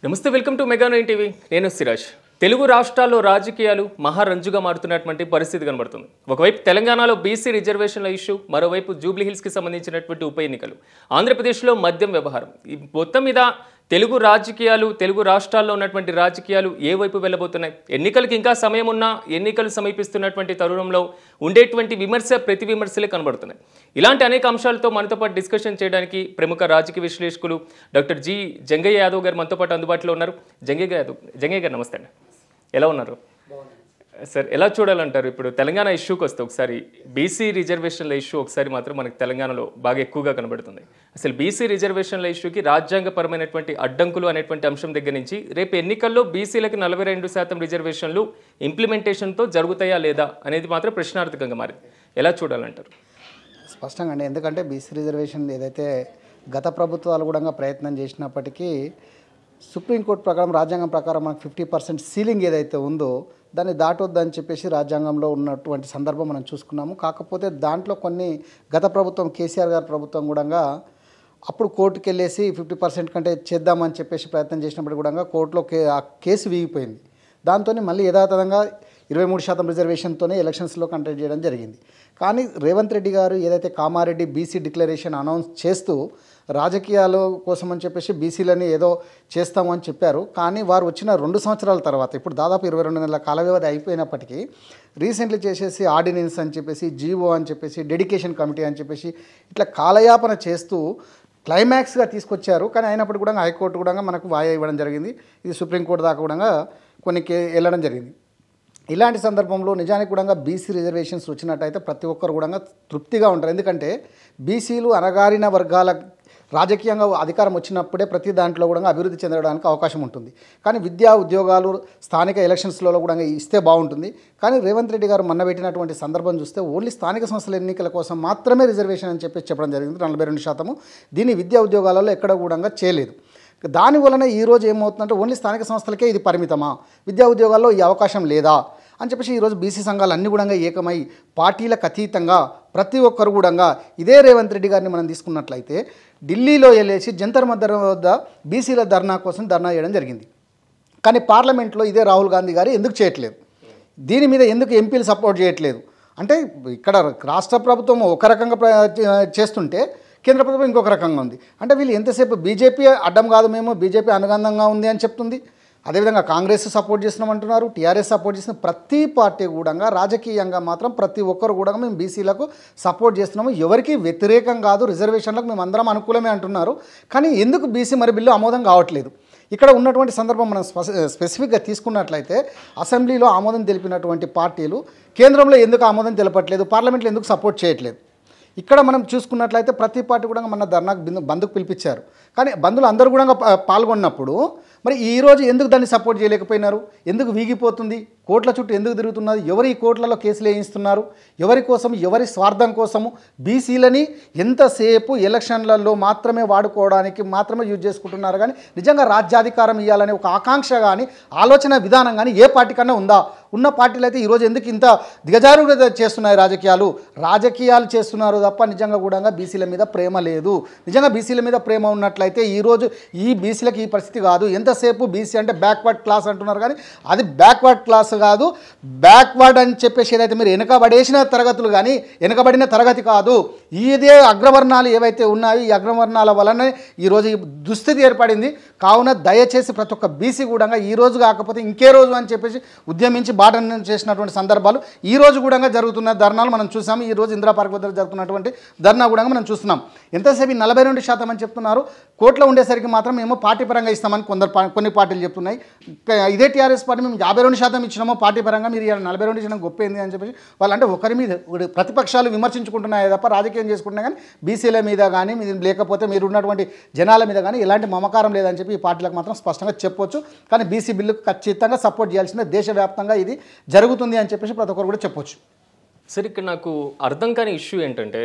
నమస్తే, welcome to mega 9 TV. నేను సిరాజ్. తెలుగు రాష్ట్రాల్లో రాజకీయాలు మహారంజుగా మారుతున్నటువంటి పరిస్థితి కనబడుతుంది. ఒకవైపు తెలంగాణలో బీసీ రిజర్వేషన్ల ఇష్యూ, మరోవైపు జూబ్లీ హిల్స్కి సంబంధించినటువంటి ఉప ఎన్నికలు, ఆంధ్రప్రదేశ్లో మద్యం వ్యవహారం. ఈ మొత్తం మీద తెలుగు రాజకీయాలు, తెలుగు రాష్ట్రాల్లో ఉన్నటువంటి రాజకీయాలు ఏ వైపు వెళ్ళబోతున్నాయి? ఎన్నికలకి ఇంకా సమయం ఉన్నా ఎన్నికలు సమీపిస్తున్నటువంటి తరుణంలో ఉండేటువంటి ప్రతి విమర్శలే కనబడుతున్నాయి. ఇలాంటి అనేక అంశాలతో మనతో పాటు డిస్కషన్ చేయడానికి ప్రముఖ రాజకీయ విశ్లేషకులు డాక్టర్ జి జంగయ్య యాదవ్ గారు మనతో పాటు అందుబాటులో ఉన్నారు. జంగయ్య గారు నమస్తే అండి. ఎలా ఉన్నారు సార్? ఎలా చూడాలంటారు? ఇప్పుడు తెలంగాణ ఇష్యూకి వస్తే ఒకసారి బీసీ రిజర్వేషన్ల ఇష్యూ ఒకసారి మాత్రం మనకి తెలంగాణలో బాగా ఎక్కువగా కనబడుతుంది. అసలు బీసీ రిజర్వేషన్ల ఇష్యూకి రాజ్యాంగపరమైనటువంటి అడ్డంకులు అనేటువంటి అంశం దగ్గర నుంచి రేపు ఎన్నికల్లో బీసీలకు 42% రిజర్వేషన్లు ఇంప్లిమెంటేషన్తో జరుగుతాయా లేదా అనేది మాత్రం ప్రశ్నార్థకంగా మారింది. ఎలా చూడాలంటారు? స్పష్టంగా అండి, ఎందుకంటే బీసీ రిజర్వేషన్ ఏదైతే గత ప్రభుత్వాలు కూడా ప్రయత్నం చేసినప్పటికీ సుప్రీంకోర్టు ప్రకారం, రాజ్యాంగం ప్రకారం మనకు 50% సీలింగ్ ఏదైతే ఉందో దాన్ని దాటొద్దని చెప్పేసి రాజ్యాంగంలో ఉన్నటువంటి సందర్భం మనం చూసుకున్నాము. కాకపోతే దాంట్లో కొన్ని గత ప్రభుత్వం, కేసీఆర్ గారి ప్రభుత్వం కూడా అప్పుడు కోర్టుకు వెళ్ళేసి 50% కంటే చేద్దామని చెప్పేసి ప్రయత్నం చేసినప్పుడు కూడా కోర్టులో ఆ కేసు వీగిపోయింది. దాంతో మళ్ళీ యథాతథంగా 23% రిజర్వేషన్తోనే ఎలక్షన్స్లో కంటెక్ట్ చేయడం జరిగింది. కానీ రేవంత్ రెడ్డి గారు ఏదైతే కామారెడ్డి బీసీ డిక్లరేషన్ అనౌన్స్ చేస్తూ రాజకీయాల కోసం అని చెప్పేసి బీసీలని ఏదో చేస్తామని చెప్పారు. కానీ వారు వచ్చిన 2 సంవత్సరాల తర్వాత, ఇప్పుడు దాదాపు 22 నెలల కాల వ్యవధి అయిపోయినప్పటికీ రీసెంట్లీ చేసేసి ఆర్డినెన్స్ అని చెప్పేసి, జీవో అని చెప్పేసి, డెడికేషన్ కమిటీ అని చెప్పేసి ఇట్లా కాలయాపన చేస్తూ క్లైమాక్స్గా తీసుకొచ్చారు. కానీ అయినప్పుడు కూడా హైకోర్టు కూడా మనకు వాయిదా ఇవ్వడం జరిగింది. ఇది సుప్రీంకోర్టు దాకా కూడా కొన్ని వెళ్ళడం జరిగింది. ఇలాంటి సందర్భంలో నిజానికి కూడా బీసీ రిజర్వేషన్స్ వచ్చినట్టయితే ప్రతి ఒక్కరు కూడా తృప్తిగా ఉంటారు. ఎందుకంటే బీసీలు అణగారిన వర్గాల రాజకీయంగా అధికారం వచ్చినప్పుడే ప్రతి దాంట్లో కూడా అభివృద్ధి చెందడానికి అవకాశం ఉంటుంది. కానీ విద్యా, ఉద్యోగాలు, స్థానిక ఎలక్షన్స్లో కూడా ఇస్తే బాగుంటుంది. కానీ రేవంత్ రెడ్డి గారు మొన్న పెట్టినటువంటి సందర్భం చూస్తే ఓన్లీ స్థానిక సంస్థల ఎన్నికల కోసం మాత్రమే రిజర్వేషన్ అని చెప్పేసి చెప్పడం జరిగింది, 42%. దీన్ని విద్యా ఉద్యోగాలలో ఎక్కడ కూడా చేయలేదు. దానివలన ఈరోజు ఏమవుతుందంటే ఓన్లీ స్థానిక సంస్థలకే ఇది పరిమితమా, విద్యా ఉద్యోగాల్లో ఈ అవకాశం లేదా అని చెప్పేసి ఈరోజు బీసీ సంఘాలు అన్నీ కూడా ఏకమై పార్టీలకు అతీతంగా ప్రతి ఒక్కరు కూడా ఇదే రేవంత్ రెడ్డి గారిని మనం తీసుకున్నట్లయితే ఢిల్లీలో వెళ్ళేసి జంతర్ మంతర్ వద్ద బీసీల ధర్నా కోసం ధర్నా చేయడం జరిగింది. కానీ పార్లమెంట్లో ఇదే రాహుల్ గాంధీ గారు ఎందుకు చేయట్లేదు? దీని మీద ఎందుకు ఎంపీలు సపోర్ట్ చేయట్లేదు? అంటే ఇక్కడ రాష్ట్ర ప్రభుత్వం ఒక రకంగా చేస్తుంటే కేంద్ర ప్రభుత్వం ఇంకొక రకంగా ఉంది. అంటే వీళ్ళు ఎంతసేపు బీజేపీ అడ్డం కాదు, మేము బీజేపీ అనుబంధంగా ఉంది అని చెప్తుంది. అదేవిధంగా కాంగ్రెస్ సపోర్ట్ చేస్తున్నామంటున్నారు, టీఆర్ఎస్ సపోర్ట్ చేస్తున్న ప్రతి పార్టీ కూడా రాజకీయంగా మాత్రం ప్రతి ఒక్కరు కూడా మేము బీసీలకు సపోర్ట్ చేస్తున్నాము, ఎవరికి వ్యతిరేకం కాదు, రిజర్వేషన్లకు మేము అందరం అనుకూలమే అంటున్నారు. కానీ ఎందుకు బీసీ మరి బిల్లు ఆమోదం కావట్లేదు? ఇక్కడ ఉన్నటువంటి సందర్భం మనం స్పెసిఫిక్గా తీసుకున్నట్లయితే అసెంబ్లీలో ఆమోదం తెలిపినటువంటి పార్టీలు కేంద్రంలో ఎందుకు ఆమోదం తెలపట్లేదు, పార్లమెంట్లో ఎందుకు సపోర్ట్ చేయట్లేదు? ఇక్కడ మనం చూసుకున్నట్లయితే ప్రతి పార్టీ కూడా మన ధర్నాకు బంద్కు పిలిపించారు. కానీ బంధువులు అందరూ కూడా పాల్గొన్నప్పుడు మరి ఈరోజు ఎందుకు దాన్ని సపోర్ట్ చేయలేకపోయినారు? ఎందుకు వీగిపోతుంది? కోట్ల చుట్టూ ఎందుకు తిరుగుతున్నారు? ఎవరు ఈ కోట్లలో కేసులు వేయిస్తున్నారు? ఎవరి కోసం, ఎవరి స్వార్థం కోసము బీసీలని ఎంతసేపు ఎలక్షన్లలో మాత్రమే వాడుకోవడానికి మాత్రమే యూజ్ చేసుకుంటున్నారు. కానీ నిజంగా రాజ్యాధికారం ఇవ్వాలనే ఒక ఆకాంక్ష కానీ ఆలోచన విధానం కానీ ఏ పార్టీ కన్నా ఉందా? ఉన్న పార్టీలు అయితే ఈరోజు ఎందుకు ఇంత దిగజారుగా చేస్తున్నాయి? రాజకీయాలు చేస్తున్నారు తప్ప నిజంగా కూడా బీసీల మీద ప్రేమ లేదు. నిజంగా బీసీల మీద ప్రేమ ఉన్నట్లయితే ఈరోజు ఈ బీసీలకు ఈ పరిస్థితి కాదు. ఎంతసేపు బీసీ అంటే బ్యాక్వర్డ్ క్లాస్ అంటున్నారు, కానీ అది బ్యాక్వర్డ్ క్లాస్ కాదు. బ్యాక్వర్డ్ అని చెప్పేసి ఏదైతే మీరు వెనుకబడేసిన తరగతులు కానీ వెనుకబడిన తరగతి కాదు. ఇదే అగ్రవర్ణాలు ఏవైతే ఉన్నాయో ఈ అగ్రవర్ణాల వలన ఈరోజు ఈ దుస్థితి ఏర్పడింది. కావున దయచేసి ప్రతి ఒక్క బీసీ కూడా ఈ రోజు కాకపోతే ఇంకే రోజు అని చెప్పేసి ఉద్యమించి బాటన చేసినటువంటి సందర్భాలు ఈ రోజు కూడా జరుగుతున్న ధర్నాలు మనం చూసాము. ఈ రోజు ఇందిరా పార్క్ వద్ద జరుగుతున్నటువంటి ధర్నా కూడా మనం చూస్తున్నాం. ఎంతసేపు 42% అని చెప్తున్నారు, కోర్టులో ఉండేసరికి మాత్రం మేము పార్టీ పరంగా ఇస్తామని కొన్ని పార్టీలు చెప్తున్నాయి. ఇదే టీఆర్ఎస్ పార్టీ మేము 52% ఇచ్చినామో పార్టీ పరంగా, మీరు 42 ఇచ్చినా గొప్పేంది అని చెప్పేసి వాళ్ళు అంటే ఒకరి మీద ప్రతిపక్షాలు విమర్శించుకుంటున్నాయి తప్ప రాజకీయం చేసుకుంటున్నాయి. కానీ బీసీల మీద కానీ లేకపోతే మీరు ఉన్నటువంటి జనాల మీద కానీ ఎలాంటి మమకారం లేదని చెప్పి ఈ పార్టీలకు మాత్రం స్పష్టంగా చెప్పొచ్చు. కానీ బీసీ బిల్లుకు ఖచ్చితంగా సపోర్ట్ చేయాల్సిందే, దేశవ్యాప్తంగా ఇది జరుగుతుంది అని చెప్పేసి ప్రతి ఒక్కరు కూడా చెప్పొచ్చు. సరే, ఇక్కడ నాకు అర్థం కాని ఇష్యూ ఏంటంటే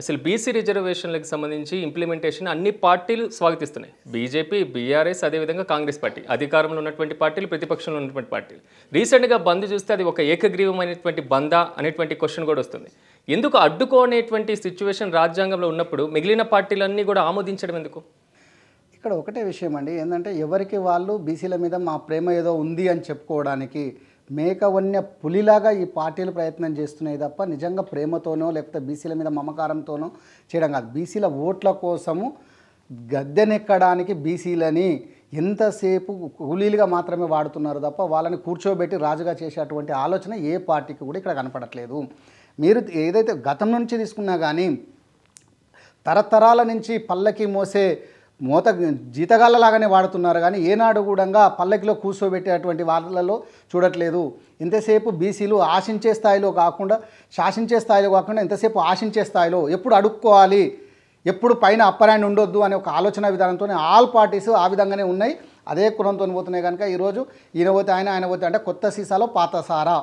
అసలు బీసీ రిజర్వేషన్లకు సంబంధించి ఇంప్లిమెంటేషన్ అన్ని పార్టీలు స్వాగతిస్తున్నాయి. బీజేపీ, బీఆర్ఎస్, అదేవిధంగా కాంగ్రెస్ పార్టీ, అధికారంలో ఉన్నటువంటి పార్టీలు, ప్రతిపక్షంలో ఉన్నటువంటి పార్టీలు. రీసెంట్గా బంద్ చూస్తే అది ఒక ఏకగ్రీవమైనటువంటి బందా అనేటువంటి క్వశ్చన్ కూడా వస్తుంది. ఎందుకు అడ్డుకోనేటువంటి సిచ్యువేషన్ రాజ్యాంగంలో ఉన్నప్పుడు మిగిలిన పార్టీలన్నీ కూడా ఆమోదించడం ఎందుకు? ఇక్కడ ఒకటే విషయం అండి, ఏంటంటే ఎవరికి వాళ్ళు బీసీల మీద మా ప్రేమ ఏదో ఉంది అని చెప్పుకోవడానికి మేకవన్య పులిలాగా ఈ పార్టీలు ప్రయత్నం చేస్తున్నాయి తప్ప నిజంగా ప్రేమతోనో లేకపోతే బీసీల మీద మమకారంతోనో చేయడం కాదు. బీసీల ఓట్ల కోసము గద్దెనెక్కడానికి బీసీలని ఎంతసేపు కూలీలుగా మాత్రమే వాడుతున్నారు తప్ప వాళ్ళని కూర్చోబెట్టి రాజుగా చేసేటువంటి ఆలోచన ఏ పార్టీకి కూడా ఇక్కడ కనపడట్లేదు. మీరు ఏదైతే గతం నుంచి తీసుకున్నా కానీ తరతరాల నుంచి పల్లకి మోసే జీతగాళ్ళలాగానే వాడుతున్నారు కానీ ఏనాడు కూడా పల్లకిలో కూర్చోబెట్టేటువంటి వాళ్ళలో చూడట్లేదు. ఇంతసేపు బీసీలు ఆశించే స్థాయిలో కాకుండా శాసించే స్థాయిలో కాకుండా ఎంతసేపు ఆశించే స్థాయిలో ఎప్పుడు అడుక్కోవాలి, ఎప్పుడు పైన అప్పర్ హ్యాండ్ ఉండొద్దు అనే ఒక ఆలోచన విధానంతో ఆల్ పార్టీస్ ఆ విధంగానే ఉన్నాయి. అదే కులంతో పోతున్నాయి కనుక ఈరోజు ఈయన పోతే ఆయన పోతే అంటే కొత్త సీసాలో పాత సారా.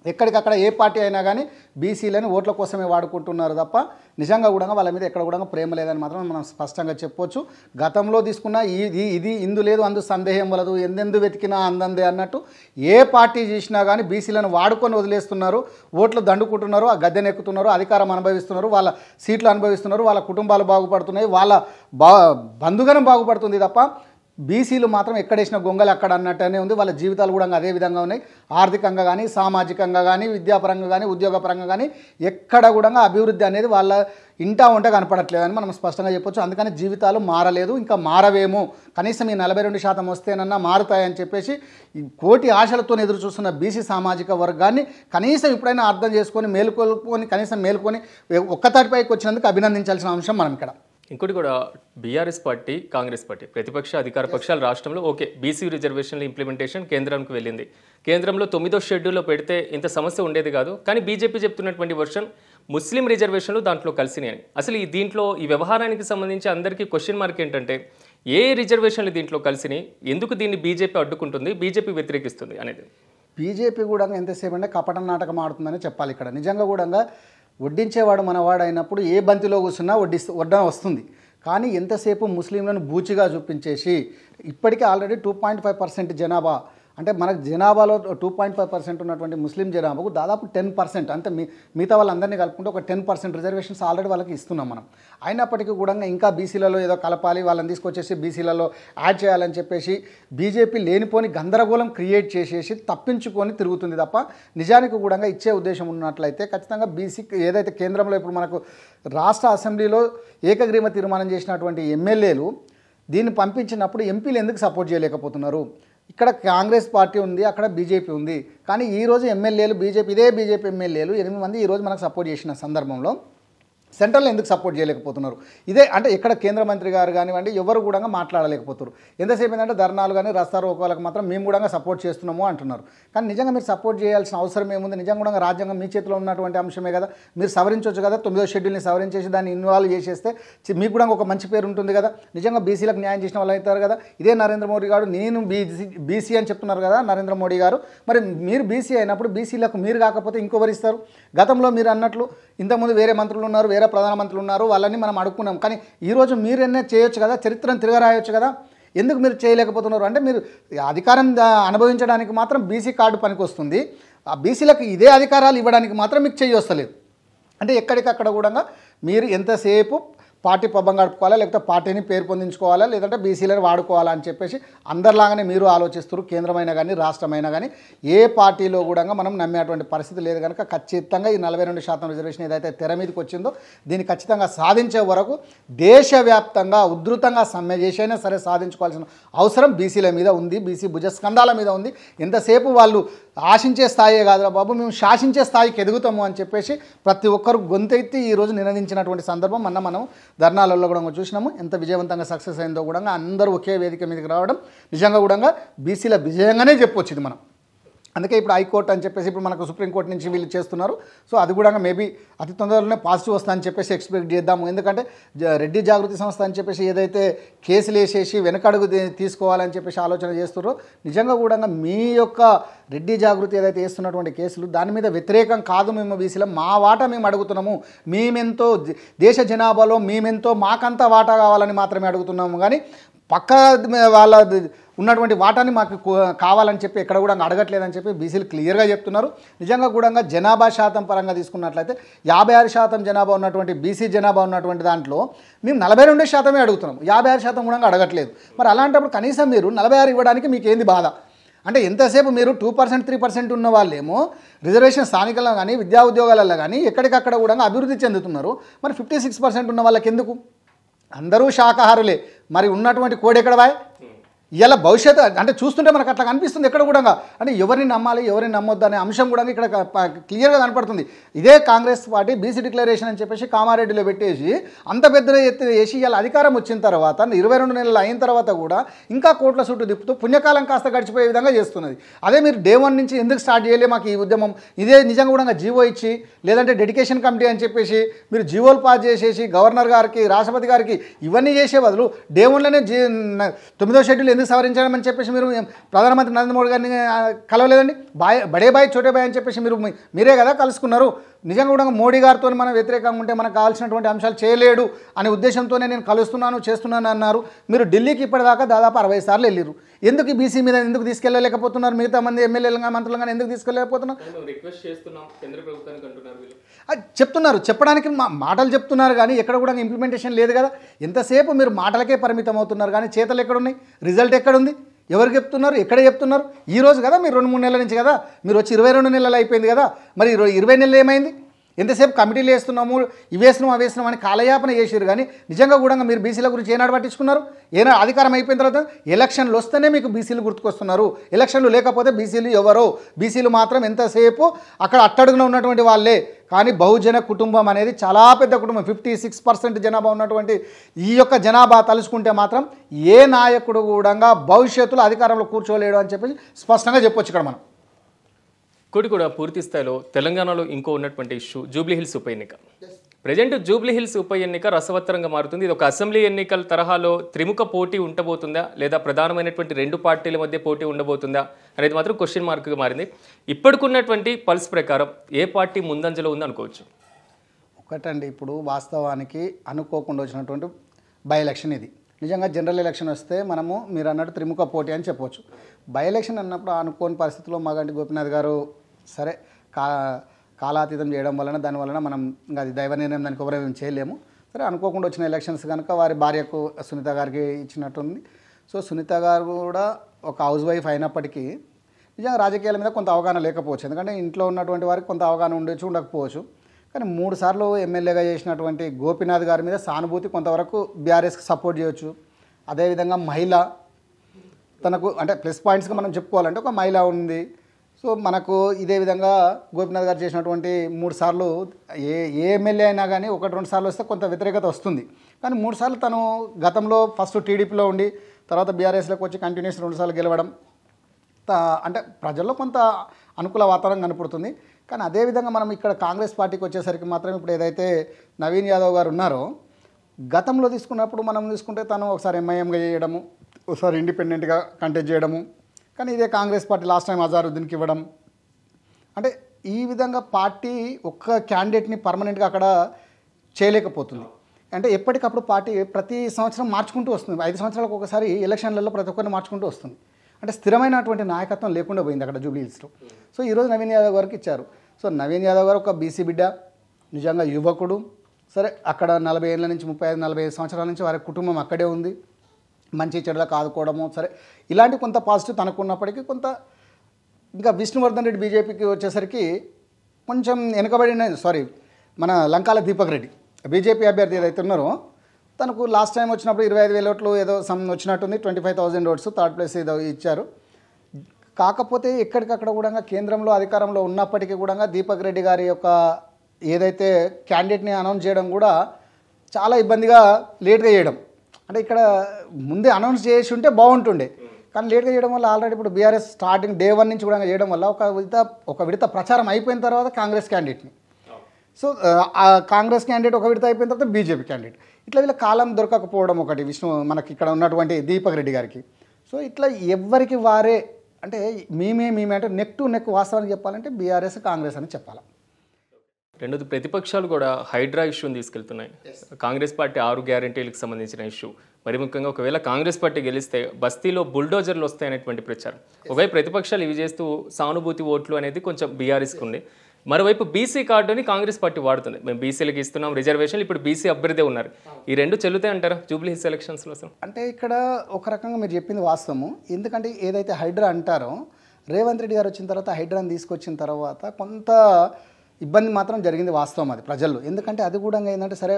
ఎక్కడికక్కడ ఏ పార్టీ అయినా కానీ బీసీలని ఓట్ల కోసమే వాడుకుంటున్నారు తప్ప నిజంగా కూడా వాళ్ళ మీద ఎక్కడ కూడా ప్రేమ లేదని మాత్రం మనం స్పష్టంగా చెప్పొచ్చు. గతంలో తీసుకున్న ఇది ఇందు లేదు అందు సందేహం వలదు, ఎందెందు వెతికినా అందందే అన్నట్టు ఏ పార్టీ చేసినా కానీ బీసీలను వాడుకొని వదిలేస్తున్నారు, ఓట్లు దండుకుంటున్నారు, ఆ గద్దెనెక్కుతున్నారు, అధికారం అనుభవిస్తున్నారు, వాళ్ళ సీట్లు అనుభవిస్తున్నారు, వాళ్ళ కుటుంబాలు బాగుపడుతున్నాయి, వాళ్ళ బంధుగణం బాగుపడుతుంది తప్ప బీసీలు మాత్రం ఎక్కడేసిన గొంగలు అక్కడ అన్నట్టునే ఉంది. వాళ్ళ జీవితాలు కూడా అదే విధంగా ఉన్నాయి. ఆర్థికంగా కానీ సామాజికంగా కానీ విద్యాపరంగా కానీ ఉద్యోగపరంగా కానీ ఎక్కడ కూడా అభివృద్ధి అనేది వాళ్ళ ఇంటా ఉంటే కనపడట్లేదని మనం స్పష్టంగా చెప్పొచ్చు. అందుకని జీవితాలు మారలేదు, ఇంకా మారవేమో, కనీసం ఈ 42% వస్తేనన్నా మారుతాయని చెప్పేసి కోటి ఆశలతో ఎదురు చూస్తున్న బీసీ సామాజిక వర్గాన్ని కనీసం ఇప్పుడైనా అర్థం చేసుకొని మేలుకొని ఒక్కతాటిపైకి వచ్చినందుకు అభినందించాల్సిన అంశం మనం ఇక్కడ. ఇంకోటి కూడా బీఆర్ఎస్ పార్టీ, కాంగ్రెస్ పార్టీ ప్రతిపక్ష అధికార పక్షాలు రాష్ట్రంలో ఓకే బీసీ రిజర్వేషన్ల ఇంప్లిమెంటేషన్ కేంద్రానికి వెళ్ళింది. కేంద్రంలో 9వ షెడ్యూల్లో పెడితే ఇంత సమస్య ఉండేది కాదు. కానీ బీజేపీ చెప్తున్నటువంటి వర్షన్ ముస్లిం రిజర్వేషన్లు దాంట్లో కలిసినాయి అని. అసలు దీంట్లో ఈ వ్యవహారానికి సంబంధించి అందరికీ క్వశ్చన్ మార్క్ ఏంటంటే ఏ రిజర్వేషన్లు దీంట్లో కలిసినాయి, ఎందుకు దీన్ని బీజేపీ అడ్డుకుంటుంది, బీజేపీ వ్యతిరేకిస్తుంది అనేది. బీజేపీ కూడా ఎంతసేపు అంటే కపట నాటకం ఆడుతుందని చెప్పాలి. ఇక్కడ నిజంగా కూడా వడ్డించేవాడు మనవాడు అయినప్పుడు ఏ బంతిలో కూర్చున్నా వడ్డన వస్తుంది. కానీ ఎంతసేపు ముస్లింలను బూచిగా చూపించేసి ఇప్పటికే ఆల్రెడీ 2.5% జనాభా అంటే మనకు జనాభాలో 2.5% ఉన్నటువంటి ముస్లిం జనాభాకు దాదాపు 10% అంటే మిగతా వాళ్ళందరినీ కలుపుకుంటే ఒక 10% రిజర్వేషన్స్ ఆల్రెడీ వాళ్ళకి ఇస్తున్నాం మనం. అయినప్పటికీ కూడా ఇంకా బీసీలలో ఏదో కలపాలి, వాళ్ళని తీసుకొచ్చేసి బీసీలలో యాడ్ చేయాలని చెప్పేసి బీజేపీ లేనిపోని గందరగోళం క్రియేట్ చేసేసి తప్పించుకొని తిరుగుతుంది తప్ప నిజానికి కూడా ఇచ్చే ఉద్దేశం ఉన్నట్లయితే ఖచ్చితంగా బీసీ ఏదైతే కేంద్రంలో ఇప్పుడు మనకు రాష్ట్ర అసెంబ్లీలో ఏకగ్రీవ తీర్మానం చేసినటువంటి ఎమ్మెల్యేలు దీన్ని పంపించినప్పుడు ఎంపీలు ఎందుకు సపోర్ట్ చేయలేకపోతున్నారు? ఇక్కడ కాంగ్రెస్ పార్టీ ఉంది, అక్కడ బీజేపీ ఉంది. కానీ ఈరోజు ఎమ్మెల్యేలు ఇదే బీజేపీ ఎమ్మెల్యేలు 8 మంది ఈరోజు మనకు సపోర్ట్ చేసిన సందర్భంలో సెంట్రల్లో ఎందుకు సపోర్ట్ చేయలేకపోతున్నారు? ఇదే అంటే ఇక్కడ కేంద్ర మంత్రి గారు కానివ్వండి ఎవరు కూడా మాట్లాడలేకపోతున్నారు. ఎంతసేపు ఏంటంటే ధర్నాలు కానీ రస్తారోకోలకు మాత్రం మేము కూడా సపోర్ట్ చేస్తున్నాము అంటున్నారు. కానీ నిజంగా మీరు సపోర్ట్ చేయాల్సిన అవసరం ఏముంది? నిజంగా కూడా రాజ్యాంగం మీ చేతిలో ఉన్నటువంటి అంశమే కదా, మీరు సవరించవచ్చు కదా. 9వ షెడ్యూల్ని సవరించేసి దాన్ని ఇన్వాల్వ్ చేసేస్తే మీకు కూడా ఒక మంచి పేరు ఉంటుంది కదా. నిజంగా బీసీలకు న్యాయం చేసిన వాళ్ళు అవుతారు కదా. ఇదే నరేంద్ర మోడీ గారు నేను బీసీ అని చెప్తున్నారు కదా నరేంద్ర మోడీ గారు. మరి మీరు బీసీ అయినప్పుడు బీసీలకు మీరు కాకపోతే ఇంకొకరు ఇస్తారు? గతంలో మీరు అన్నట్లు ఇంతకుముందు వేరే మంత్రులు ఉన్నారు, వేరే ప్రధానమంత్రులు ఉన్నారు, వాళ్ళని మనం అడుక్కున్నాం. కానీ ఈరోజు మీరన్నే చేయొచ్చు కదా, చరిత్రను తిరగరాయొచ్చు కదా. ఎందుకు మీరు చేయలేకపోతున్నారు? అంటే మీరు అధికారం అనుభవించడానికి మాత్రం బీసీ కార్డు పనికి వస్తుంది, ఆ బీసీలకు ఇదే అధికారాలు ఇవ్వడానికి మాత్రం మీకు చేయొస్తలేదు. అంటే ఎక్కడికక్కడ కూడా మీరు ఎంతసేపు పార్టీ పబ్బం గడుపుకోవాలా, లేకపోతే పార్టీని పేరు పొందించుకోవాలా, లేదంటే బీసీలను వాడుకోవాలా అని చెప్పేసి అందరిలాగానే మీరు ఆలోచిస్తారు. కేంద్రమైనా కానీ రాష్ట్రమైనా కానీ ఏ పార్టీలో కూడా మనం నమ్మేటువంటి పరిస్థితి లేదు కనుక ఖచ్చితంగా ఈ 42% రిజర్వేషన్ ఏదైతే తెర మీదకి వచ్చిందో దీన్ని ఖచ్చితంగా సాధించే వరకు దేశవ్యాప్తంగా ఉధృతంగా సమ్మె చేసైనా సరే సాధించుకోవాల్సిన అవసరం బీసీల మీద ఉంది, బీసీ భుజస్కంధాల మీద ఉంది. ఎంతసేపు వాళ్ళు ఆశించే స్థాయే కాదురా బాబు, మేము శాసించే స్థాయికి ఎదుగుతాము అని చెప్పేసి ప్రతి ఒక్కరు గొంతెత్తి ఈరోజు నినదించినటువంటి సందర్భం మనం ధర్నాలలో కూడా చూసినాము. ఎంత విజయవంతంగా సక్సెస్ అయిందో కూడా అందరూ ఒకే వేదిక మీదకి రావడం నిజంగా కూడా బీసీల విజయంగానే చెప్పొచ్చు ఇది మనం. అందుకే ఇప్పుడు హైకోర్టు అని చెప్పేసి ఇప్పుడు మనకు సుప్రీంకోర్టు నుంచి వీళ్ళు చేస్తున్నారు. సో అది కూడా మేబీ అతి తొందరలోనే పాజిటివ్ వస్తుందని చెప్పేసి ఎక్స్పెక్ట్ చేద్దాము. ఎందుకంటే రెడ్డి జాగృతి సంస్థ అని చెప్పేసి ఏదైతే కేసులు వేసేసి వెనకడుగు తీసుకోవాలని చెప్పేసి ఆలోచన చేస్తున్నారో నిజంగా కూడా మీ యొక్క రెడ్డి జాగృతి ఏదైతే వేస్తున్నటువంటి కేసులు దాని మీద వ్యతిరేకం కాదు. మేము బీసీలో మా వాటా మేము అడుగుతున్నాము, మేమెంతో దేశ జనాభాలో మేమెంతో మాకంతా వాటా కావాలని మాత్రమే అడుగుతున్నాము. కానీ పక్క వాళ్ళ ఉన్నటువంటి వాటాని మాకు కావాలని చెప్పి ఎక్కడ కూడా అడగట్లేదని చెప్పి బీసీలు క్లియర్గా చెప్తున్నారు. నిజంగా కూడా జనాభా శాతం పరంగా తీసుకున్నట్లయితే 56% జనాభా ఉన్నటువంటి బీసీ జనాభా ఉన్నటువంటి దాంట్లో మేము 42% అడుగుతున్నాం, 56% కూడా అడగట్లేదు. మరి అలాంటప్పుడు కనీసం మీరు 46 ఇవ్వడానికి మీకు ఏంది బాధ? అంటే ఎంతసేపు మీరు 2% 3% ఉన్న వాళ్ళేమో రిజర్వేషన్ స్థానికల్లో కానీ విద్యా ఉద్యోగాలలో కానీ ఎక్కడికక్కడ కూడా అభివృద్ధి చెందుతున్నారు. మరి 56% ఉన్న వాళ్ళకి ఎందుకు? అందరూ శాకాహారులే, మరి ఉన్నటువంటి కోడి ఎక్కడ బాయ్? ఇలా భవిష్యత్తు అంటే చూస్తుంటే మనకు అట్లా కనిపిస్తుంది ఎక్కడ కూడా. అంటే ఎవరిని నమ్మాలి ఎవరిని నమ్మొద్దు అనే అంశం కూడా ఇక్కడ క్లియర్గా కనపడుతుంది. ఇదే కాంగ్రెస్ పార్టీ బీసీ డిక్లరేషన్ అని చెప్పేసి కామారెడ్డిలో పెట్టేసి అంత పెద్ద ఎత్తు వేసి ఇలా అధికారం వచ్చిన తర్వాత 22 నెలలు అయిన తర్వాత కూడా ఇంకా కోట్ల చుట్టూ తిప్పుతూ పుణ్యకాలం కాస్త గడిచిపోయే విధంగా చేస్తున్నది. అదే మీరు డే 1 నుంచి ఎందుకు స్టార్ట్ చేయలే మాకు ఈ ఉద్యమం? ఇదే నిజంగా కూడా జీవో ఇచ్చి లేదంటే డెడికేషన్ కమిటీ అని చెప్పేసి మీరు జీవోలు పాస్ చేసేసి గవర్నర్ గారికి రాష్ట్రపతి గారికి ఇవన్నీ చేసే బదులు డే 1లోనే 9వ షెడ్యూల్ ఎందుకు సవరించడం అని చెప్పేసి మీరు ప్రధానమంత్రి నరేంద్ర మోడీ గారిని కలవలేదండి? బడే బాయ్ చోటే బాయ్ అని చెప్పేసి మీరే కదా కలుసుకున్నారు. నిజంగా కూడా మోడీ గారితో మనం వ్యతిరేకంగా ఉంటే మనకు కావాల్సినటువంటి అంశాలు చేయలేడు అనే ఉద్దేశంతోనే నేను చేస్తున్నాను అన్నారు. మీరు ఢిల్లీకి ఇప్పటిదాకా దాదాపు 60 సార్లు వెళ్ళారు. ఎందుకు బీసీ మీద ఎందుకు తీసుకెళ్ళలేకపోతున్నారు? మిగతా మంది ఎమ్మెల్యేలుగా మంత్రులుగా ఎందుకు తీసుకెళ్ళలేకపోతున్నారు? చెప్తున్నారు, చెప్పడానికి మాటలు చెప్తున్నారు కానీ ఎక్కడ కూడా ఇంప్లిమెంటేషన్ లేదు కదా. ఎంతసేపు మీరు మాటలకే పరిమితం అవుతున్నారు కానీ చేతలు ఎక్కడున్నాయి? రిజల్ట్ ఎక్కడుంది? ఎవరు చెప్తున్నారు? ఎక్కడ చెప్తున్నారు? ఈ రోజు కదా మీరు 2-3 నెలల నుంచి కదా, మీరు వచ్చి 22 నెలలు అయిపోయింది కదా, మరి 20 నెలలు ఏమైంది? ఎంతసేపు కమిటీలు వేస్తున్నాము, ఇవేస్తున్నాం అవేస్తున్నాం అని కాలయాపన చేసారు. కానీ నిజంగా కూడా మీరు బీసీల గురించి ఏనాడు పట్టించుకున్నారు? ఏనాడు అధికారం అయిపోయిన తర్వాత ఎలక్షన్లు వస్తేనే మీకు బీసీలు గుర్తుకొస్తున్నారు. ఎలక్షన్లు లేకపోతే బీసీలు ఎవరో? బీసీలు మాత్రం ఎంతసేపు అక్కడ అట్టడుగున ఉన్నటువంటి వాళ్ళే. కానీ బహుజన కుటుంబం అనేది చాలా పెద్ద కుటుంబం. 56% జనాభా ఉన్నటువంటి ఈ యొక్క జనాభా తలుచుకుంటే మాత్రం ఏ నాయకుడు కూడా భవిష్యత్తులో అధికారంలో కూర్చోలేడు అని చెప్పి స్పష్టంగా చెప్పొచ్చు ఇక్కడ మనం. కూడా పూర్తి స్థాయిలో తెలంగాణలో ఇంకో ఉన్నటువంటి ఇష్యూ జూబ్లీ హిల్స్ ఉప ఎన్నిక. ప్రజెంట్ జూబ్లీ హిల్స్ ఉప ఎన్నిక రసవత్తరంగా మారుతుంది. ఇది ఒక అసెంబ్లీ ఎన్నికల తరహాలో త్రిముఖ పోటీ ఉండబోతుందా లేదా ప్రధానమైనటువంటి 2 పార్టీల మధ్య పోటీ ఉండబోతుందా అనేది మాత్రం క్వశ్చన్ మార్క్గా మారింది. ఇప్పటికున్నటువంటి పల్స్ ప్రకారం ఏ పార్టీ ముందంజలో ఉంది అనుకోవచ్చు? ఒకటండి, ఇప్పుడు వాస్తవానికి అనుకోకుండా వచ్చినటువంటి బై ఎలక్షన్ ఇది. నిజంగా జనరల్ ఎలక్షన్ వస్తే మనము మీరు అన్నట్టు త్రిముఖ పోటీ అని చెప్పవచ్చు. బై ఎలక్షన్ అన్నప్పుడు అనుకోని పరిస్థితుల్లో మాగంటి గోపీనాథ్ గారు సరే కాలాతీతం చేయడం వలన దానివలన మనం ఇంకా అది దైవ నిర్ణయం, దానికి ఎవరేం చేయలేము. సరే అనుకోకుండా వచ్చిన ఎలక్షన్స్ కనుక వారి భార్యకు సునీత గారికి ఇచ్చినట్టుంది. సో సునీత గారు కూడా ఒక హౌస్ వైఫ్ అయినప్పటికీ నిజంగా రాజకీయాల మీద కొంత అవగాహన లేకపోవచ్చు. ఎందుకంటే ఇంట్లో ఉన్నటువంటి వారికి కొంత అవగాహన ఉండకపోవచ్చు. కానీ 3 సార్లు ఎమ్మెల్యేగా చేసినటువంటి గోపీనాథ్ గారి మీద సానుభూతి కొంతవరకు బీఆర్ఎస్కి సపోర్ట్ చేయవచ్చు. అదేవిధంగా మహిళ తనకు అంటే ప్లస్ పాయింట్స్గా మనం చెప్పుకోవాలంటే ఒక మహిళ ఉంది. సో మనకు ఇదే విధంగా గోపీనాథ్ గారు చేసినటువంటి 3 సార్లు ఏ ఎమ్మెల్యే అయినా కానీ 1-2 సార్లు వస్తే కొంత వ్యతిరేకత వస్తుంది. కానీ 3 సార్లు తను గతంలో ఫస్ట్ టీడీపీలో ఉండి తర్వాత బీఆర్ఎస్లోకి వచ్చి కంటిన్యూస్ 2 సార్లు గెలవడం అంటే ప్రజల్లో కొంత అనుకూల వాతావరణం కనపడుతుంది. కానీ అదేవిధంగా మనం ఇక్కడ కాంగ్రెస్ పార్టీకి వచ్చేసరికి మాత్రం ఇప్పుడు ఏదైతే నవీన్ యాదవ్ గారు ఉన్నారో గతంలో తీసుకున్నప్పుడు మనం తీసుకుంటే తను ఒకసారి ఎంఐఎంగా చేయడము, ఒకసారి ఇండిపెండెంట్గా కంటెస్ట్ చేయడము. కానీ ఇదే కాంగ్రెస్ పార్టీ లాస్ట్ టైం అజారుద్దీన్కి ఇవ్వడం. అంటే ఈ విధంగా పార్టీ ఒక్క క్యాండిడేట్ని పర్మనెంట్గా అక్కడ చేయలేకపోతుంది. అంటే ఎప్పటికప్పుడు పార్టీ ప్రతి సంవత్సరం మార్చుకుంటూ వస్తుంది. 5 సంవత్సరాలకు ఒకసారి ఎలక్షన్లలో ప్రతి ఒక్కరిని మార్చుకుంటూ వస్తుంది. అంటే స్థిరమైనటువంటి నాయకత్వం లేకుండా పోయింది అక్కడ జూబ్లీ హిల్స్లో. సో ఈరోజు నవీన్ యాదవ్ గారికి ఇచ్చారు. సో నవీన్ యాదవ్ గారు ఒక బీసీ బిడ్డ, నిజంగా యువకుడు. సరే అక్కడ 40 ఏళ్ళ నుంచి 35-40 సంవత్సరాల నుంచి వారి కుటుంబం అక్కడే ఉంది. మంచి చెడులకు ఆదుకోవడము సరే ఇలాంటి కొంత పాజిటివ్ తనకు ఉన్నప్పటికీ కొంత ఇంకా విష్ణువర్ధన్ రెడ్డి బీజేపీకి వచ్చేసరికి కొంచెం వెనుకబడిన మన లంకాల దీపక్ రెడ్డి బీజేపీ అభ్యర్థి ఏదైతే ఉన్నారో తనకు లాస్ట్ టైం వచ్చినప్పుడు 25,000 ఓట్లు ఏదో వచ్చినట్టుంది, 25,000 ఓట్స్ థర్డ్ ప్లేస్ ఏదో ఇచ్చారు. కాకపోతే ఎక్కడికక్కడ కూడా కేంద్రంలో అధికారంలో ఉన్నప్పటికీ కూడా దీపక్ రెడ్డి గారి యొక్క ఏదైతే క్యాండిడేట్ని అనౌన్స్ చేయడం కూడా చాలా ఇబ్బందిగా లేట్గా చేయడం. అంటే ఇక్కడ ముందే అనౌన్స్ చేసి ఉంటే బాగుంటుండే, కానీ లేట్గా చేయడం వల్ల ఆల్రెడీ ఇప్పుడు బీఆర్ఎస్ స్టార్టింగ్ డే 1 నుంచి కూడా చేయడం వల్ల ఒక విడత ప్రచారం అయిపోయిన తర్వాత కాంగ్రెస్ క్యాండిడేట్ని, సో ఆ కాంగ్రెస్ క్యాండిడేట్ ఒక విడత అయిపోయిన తర్వాత బీజేపీ క్యాండిడేట్, ఇట్లా వీళ్ళ కాలం దొరకకపోవడం ఒకటి మనకి ఇక్కడ ఉన్నటువంటి దీపక్ రెడ్డి గారికి. సో ఇట్లా ఎవరికి వారే అంటే మేమే అంటే నెక్ టు నెక్ వాస్తవానికి చెప్పాలంటే బీఆర్ఎస్ కాంగ్రెస్ అని చెప్పాలి. రెండోది ప్రతిపక్షాలు కూడా హైడ్రా ఇష్యూని తీసుకెళ్తున్నాయి. కాంగ్రెస్ పార్టీ 6 గ్యారెంటీలకు సంబంధించిన ఇష్యూ, మరి ముఖ్యంగా ఒకవేళ కాంగ్రెస్ పార్టీ గెలిస్తే బస్తీలో బుల్డోజర్లు వస్తాయనేటువంటి ప్రచారం. ఒకవైపు ప్రతిపక్షాలు ఇవి చేస్తూ సానుభూతి ఓట్లు అనేది కొంచెం బీఆర్ఎస్కి ఉంది. మరోవైపు బీసీ కార్డుని కాంగ్రెస్ పార్టీ వాడుతుంది. మేము బీసీలకు ఇస్తున్నాం రిజర్వేషన్లు, ఇప్పుడు బీసీ అభ్యర్థే ఉన్నారు. ఈ రెండు చెల్లుతాయి అంటారా జూబ్లీ హిల్స్ ఎలక్షన్స్లో? అసలు అంటే ఇక్కడ ఒక రకంగా మీరు చెప్పింది వాస్తవము. ఎందుకంటే ఏదైతే హైడ్రా అంటారో రేవంత్ రెడ్డి గారు వచ్చిన తర్వాత హైడ్రాని తీసుకొచ్చిన తర్వాత కొంత ఇబ్బంది మాత్రం జరిగింది, వాస్తవం అది ప్రజల్లో. ఎందుకంటే అది కూడా ఏంటంటే సరే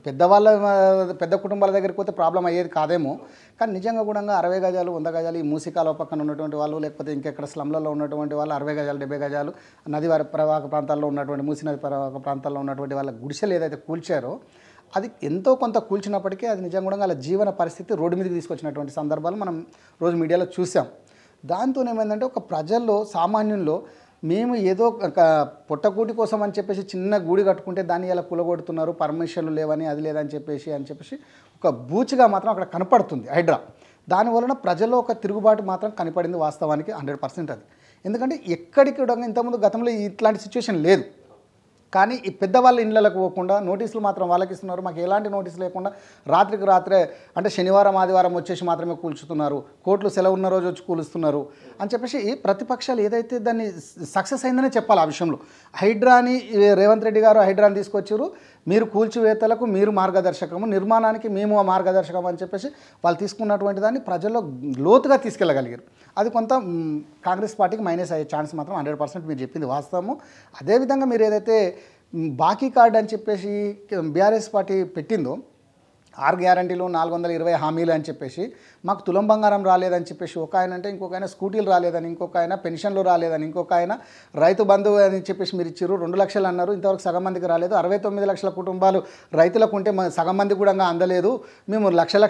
పెద్ద కుటుంబాల దగ్గరికి పోతే ప్రాబ్లం అయ్యేది కాదేమో, కానీ నిజంగా కూడా 60 గజాలు 100 గజాలు ఈ మూసికాల పక్కన ఉన్నటువంటి వాళ్ళు, లేకపోతే ఇంకెక్కడ స్లమ్లలో ఉన్నటువంటి వాళ్ళు 60 గజాలు 70 గజాలు నది ప్రవాహక ప్రాంతాల్లో ఉన్నటువంటి మూసి నది ప్రవాహక ప్రాంతాల్లో ఉన్నటువంటి వాళ్ళ గుడిసెలు ఏదైతే కూల్చారో అది ఎంతో కొంత కూల్చినప్పటికీ అది నిజంగా కూడా వాళ్ళ జీవన పరిస్థితి రోడ్డు మీదకి తీసుకొచ్చినటువంటి సందర్భాలు మనం రోజు మీడియాలో చూసాం. దాంతో ఏమైందంటే ఒక ప్రజల్లో సామాన్యుల్లో మేము ఏదో పొట్టకూటి కోసం అని చెప్పేసి చిన్న గూడి కట్టుకుంటే దాన్ని ఇలా కూలగొడుతున్నారు, పర్మిషన్లు లేవని అది లేదని చెప్పేసి ఒక బూచిగా మాత్రం అక్కడ కనపడుతుంది హైడ్రా. దానివలన ప్రజల్లో ఒక తిరుగుబాటు మాత్రం కనపడింది వాస్తవానికి 100% అది. ఎందుకంటే ఎక్కడికి కూడా ఇంతకుముందు గతంలో ఇట్లాంటి సిచ్యువేషన్ లేదు. కానీ ఈ పెద్దవాళ్ళ ఇళ్ళకు పోకుండా నోటీసులు మాత్రం వాళ్ళకి ఇస్తున్నారు. మాకు ఎలాంటి నోటీసు లేకుండా రాత్రికి రాత్రే అంటే శనివారం ఆదివారం వచ్చేసి మాత్రమే కూల్చుతున్నారు, కోర్టులు సెలవు ఉన్న రోజు వచ్చి కూలుస్తున్నారు అని చెప్పేసి ప్రతిపక్షాలు ఏదైతే దాన్ని సక్సెస్ అయిందనే చెప్పాలి ఆ విషయంలో. హైడ్రాని రేవంత్ రెడ్డి గారు హైడ్రాని తీసుకొచ్చారు, మీరు కూల్చివేతలకు మీరు మార్గదర్శకము, నిర్మాణానికి మేము మార్గదర్శకం అని చెప్పేసి వాళ్ళు తీసుకున్నటువంటి దాన్ని ప్రజల్లో లోతుగా తీసుకెళ్ళగలిగారు. అది కొంత కాంగ్రెస్ పార్టీకి మైనస్ అయ్యే ఛాన్స్ మాత్రం 100% మీరు చెప్పింది వాస్తవము. అదేవిధంగా మీరు ఏదైతే బాకీ కార్డు అని చెప్పేసి బీఆర్ఎస్ పార్టీ పెట్టిందో 6 గ్యారంటీలు 420 హామీలు అని చెప్పేసి మాకు తులం బంగారం రాలేదని చెప్పేసి ఒక ఆయన అంటే, ఇంకొక ఆయన స్కూటీలు రాలేదని, ఇంకొక ఆయన పెన్షన్లు రాలేదని, ఇంకొక ఆయన రైతు బంధువు అని చెప్పేసి మీరు ఇచ్చారు 2 లక్షలు అన్నారు, ఇంతవరకు సగం మందికి రాలేదు. 69 లక్షల కుటుంబాలు రైతులకు ఉంటే సగం మంది కూడా అందలేదు. మేము లక్షలు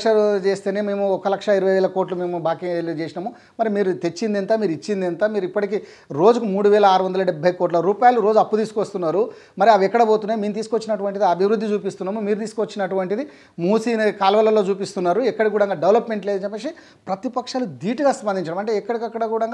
చేస్తేనే మేము 1,20,000 కోట్లు మేము బాకీలు చేసినాము. మరి మీరు తెచ్చింది ఎంత, మీరు ఇచ్చింది ఎంత? మీరు ఇప్పటికీ రోజుకు 3,670 కోట్ల రూపాయలు రోజు అప్పు తీసుకొస్తున్నారు. మరి అవి ఎక్కడ పోతున్నాయి? మేము తీసుకొచ్చినటువంటిది అభివృద్ధి చూపిస్తున్నాము, మీరు తీసుకొచ్చినటువంటిది మూసి కాలువలలో చూపిస్తున్నారు, ఎక్కడ కూడా డెవలప్మెంట్ లేదు చెప్పేసి ప్రతిపక్షాలు ధీటుగా స్పందించడం. అంటే ఎక్కడికక్కడ కూడా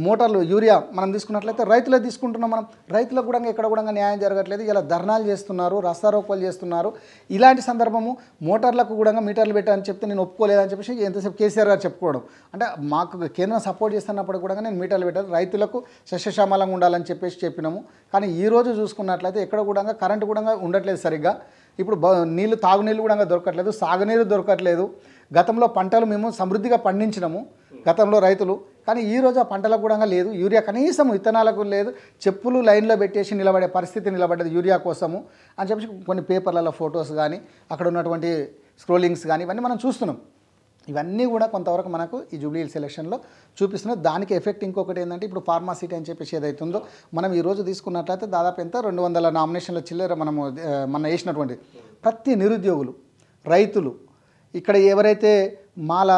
మోటార్లు యూరియా మనం తీసుకున్నట్లయితే రైతులే తీసుకుంటున్నాం, మనం రైతులకు కూడా ఎక్కడ కూడా న్యాయం జరగట్లేదు. ఇలా ధర్నాలు చేస్తున్నారు, రస్తారోకోలు చేస్తున్నారు. ఇలాంటి సందర్భము మోటార్లకు కూడా మీటర్లు పెట్టాలని చెప్తే నేను ఒప్పుకోలేదని చెప్పేసి ఎంతసేపు కేసీఆర్ గారు చెప్పుకోవడం. అంటే మాకు కేంద్రం సపోర్ట్ చేస్తున్నప్పుడు కూడా నేను మీటర్లు పెట్టాను, రైతులకు సస్యశ్యామలంగా ఉండాలని చెప్పేసి చెప్పినాము. కానీ ఈరోజు చూసుకున్నట్లయితే ఎక్కడ కూడా కరెంటు కూడా ఉండట్లేదు సరిగ్గా. ఇప్పుడు నీళ్ళు తాగునీళ్ళు కూడా దొరకట్లేదు, సాగునీరు దొరకట్లేదు. గతంలో పంటలు మేము సమృద్ధిగా పండించినాము గతంలో రైతులు, కానీ ఈరోజు ఆ పంటలకు కూడా లేదు. యూరియా కనీసం విత్తనాలకు లేదు. చెప్పులు లైన్లో పెట్టేసి నిలబడే పరిస్థితి నిలబడ్డది యూరియా కోసము అని చెప్పేసి కొన్ని పేపర్లలో ఫొటోస్ కానీ అక్కడ ఉన్నటువంటి స్క్రోలింగ్స్ కానీ ఇవన్నీ మనం చూస్తున్నాం. ఇవన్నీ కూడా కొంతవరకు మనకు ఈ జూబ్లీ హిల్స్ ఎలక్షన్లో చూపిస్తున్నది. దానికి ఎఫెక్ట్ ఇంకొకటి ఏంటంటే ఇప్పుడు ఫార్మాసిటీ అని చెప్పేసి ఏదైతే ఉందో మనం ఈరోజు తీసుకున్నట్లయితే దాదాపు ఎంత 200 నామినేషన్ల చిల్లర మనము మన వేసినటువంటి ప్రతి నిరుద్యోగులు, రైతులు, ఇక్కడ ఎవరైతే మాల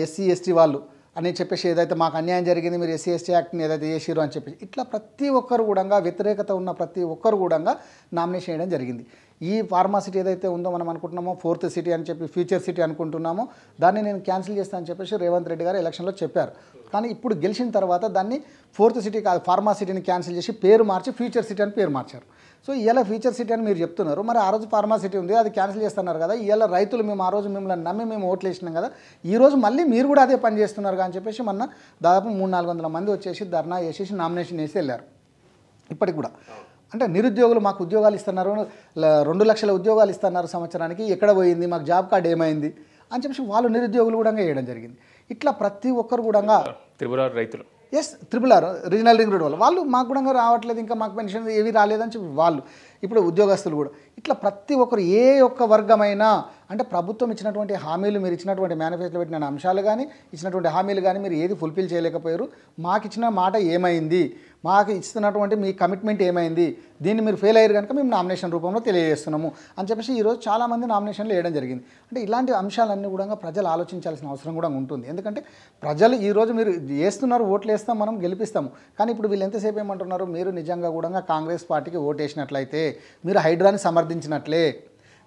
ఎస్సీ ఎస్టీ వాళ్ళు అని చెప్పేసి ఏదైతే మాకు అన్యాయం జరిగింది, మీరు ఎస్సీ ఎస్టీ యాక్ట్ని ఏదైతే చేసిరో అని చెప్పేసి ఇట్లా ప్రతి ఒక్కరు కూడా వ్యతిరేకత ఉన్న ప్రతి ఒక్కరు కూడా నామినేషన్ చేయడం జరిగింది. ఈ ఫార్మాసిటీ ఏదైతే ఉందో మనం అనుకుంటున్నామో 4th సిటీ అని చెప్పి ఫ్యూచర్ సిటీ అనుకుంటున్నామో దాన్ని నేను క్యాన్సిల్ చేస్తానని చెప్పేసి రేవంత్ రెడ్డి గారు ఎలక్షన్లో చెప్పారు. కానీ ఇప్పుడు గెలిచిన తర్వాత దాన్ని 4th సిటీ కాదు ఫార్మాసిటీని క్యాన్సిల్ చేసి పేరు మార్చి ఫ్యూచర్ సిటీ అని పేరు మార్చారు. సో ఇలా ఫ్యూచర్ సిటీ అని మీరు చెప్తున్నారు, మరి ఆ రోజు ఫార్మాసిటీ ఉంది అది క్యాన్సిల్ చేస్తున్నారు కదా, ఇలా రైతులు మేము ఆ రోజు మిమ్మల్ని నమ్మి మేము ఓట్లు వేసినాం కదా, ఈరోజు మళ్ళీ మీరు కూడా అదే పని చేస్తున్నారు అని చెప్పేసి మొన్న దాదాపు 300-400 మంది వచ్చేసి ధర్నా చేసేసి నామినేషన్ వేసి వెళ్ళారు. ఇప్పటికి కూడా అంటే నిరుద్యోగులు మాకు ఉద్యోగాలు ఇస్తున్నారు, 2 లక్షల ఉద్యోగాలు ఇస్తున్నారు సంవత్సరానికి, ఎక్కడ పోయింది మాకు జాబ్ కార్డు ఏమైంది అని చెప్పేసి వాళ్ళు నిరుద్యోగులు కూడా వేయడం జరిగింది. ఇట్లా ప్రతి ఒక్కరు కూడా త్రిపుర రైతులు RRR రీజనల్ రింగ్ రోడ్ వాళ్ళు మాకు కూడా రావట్లేదు, ఇంకా మాకు పెన్షన్ ఏవి రాలేదని చెప్పి వాళ్ళు ఇప్పుడు ఉద్యోగస్తులు కూడా ఇట్లా ప్రతి ఒక్కరు ఏ ఒక్క వర్గమైనా అంటే ప్రభుత్వం ఇచ్చినటువంటి హామీలు మీరు ఇచ్చినటువంటి మేనిఫెస్టోలో పెట్టిన అంశాలు కానీ ఇచ్చినటువంటి హామీలు కానీ మీరు ఏది ఫుల్ఫిల్ చేయలేకపోయారు, మాకు ఇచ్చిన మాట ఏమైంది, మాకు ఇస్తున్నటువంటి మీ కమిట్మెంట్ ఏమైంది, దీన్ని మీరు ఫెయిల్ అయ్యారు కనుక మేము నామినేషన్ రూపంలో తెలియజేస్తున్నాము అని చెప్పేసి ఈరోజు చాలామంది నామినేషన్లు వేయడం జరిగింది. అంటే ఇలాంటి అంశాలన్నీ కూడా ప్రజలు ఆలోచించాల్సిన అవసరం కూడా ఉంటుంది. ఎందుకంటే ప్రజలు ఈరోజు మీరు వేస్తున్నారు, ఓట్లు వేస్తాం మనం గెలిపిస్తాము, కానీ ఇప్పుడు వీళ్ళు ఎంతసేపు ఏమంటున్నారు, మీరు నిజంగా కూడా కాంగ్రెస్ పార్టీకి ఓటు వేసినట్లయితే మీరు హైడ్రాని సమర్థించినట్లే,